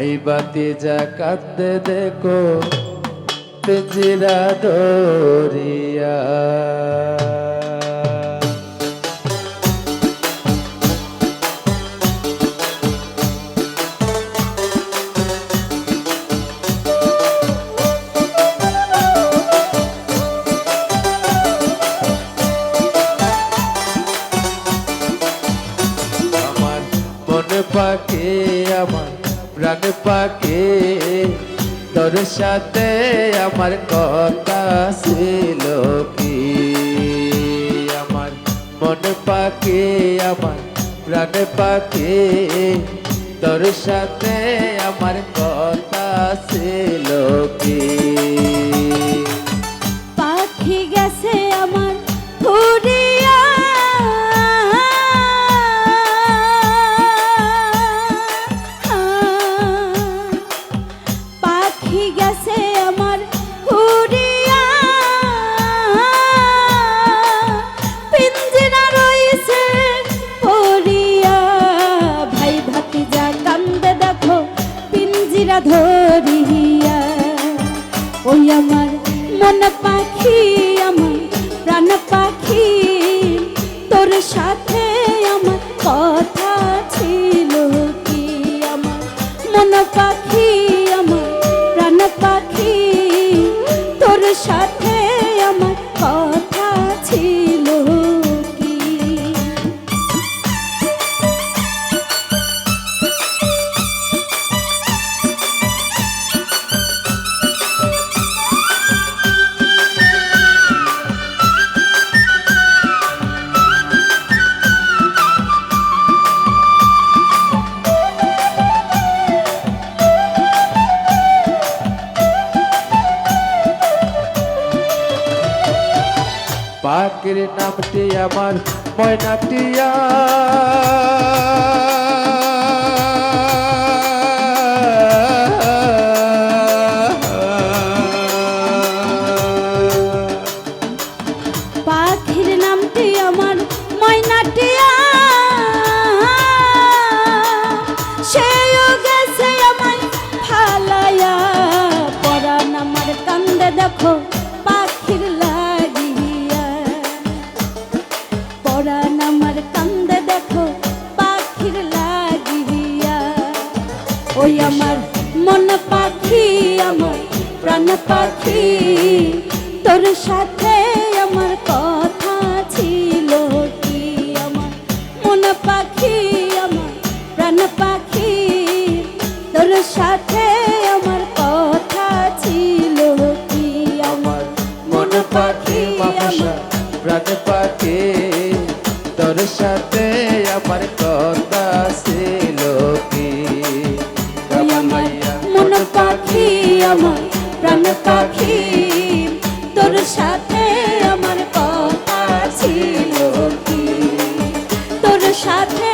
ভাই বাতি যা কাঁদে দেখো পিঞ্জিরা দরিয়া। আমার মন পাখি আমার প্রাণ পাখি তোর সাথে আমার কথা ছিল কি। আমার মন পাখি আমার প্রাণ পাখি তোর সাথে আমার কথা ছিল কি। পাখি গেছে আমার উড়িয়া, পাখি গেছে আমার উড়িয়া, পিঞ্জিরা রইছে পড়িয়া। ভাই ভাতিজা কান্দে দেখো পিঞ্জিরা ধরিয়া। ওই আমার মন পাখি আমার প্রাণ পাখি তোর সাথে আমার কথা ছিল কি। আমার মন পাখি আমার প্রাণ পাখি তোর সাথে আমার কথা ছিল কি। পাখির নামটি আমার ময়নাটিয়া, পাখির নামটি আমার ময়নাটিয়া, সেও গেছে আমায় ফালাইয়া। পরাণ আমার কান্দে দেখো পাখির লাগিয়া, পরাণ আমার কান্দে দেখো পাখির লাগিয়া। ওই আমার মন পাখি আমার প্রাণ পাখি তোর সাথে আমার কথা ছিল কি। আমার মন পাখি আমার প্রাণ পাখি তোর সাথে আমার কথা ছিল কি। আমার মন পাখি মামসা প্রাণ পাখি তোর সাথে আমার কথা ছিল কি। আমার মন পাখি আমার প্রাণ পাখি তোর সাথে আমার কথা ছিল কি। তোর সাথে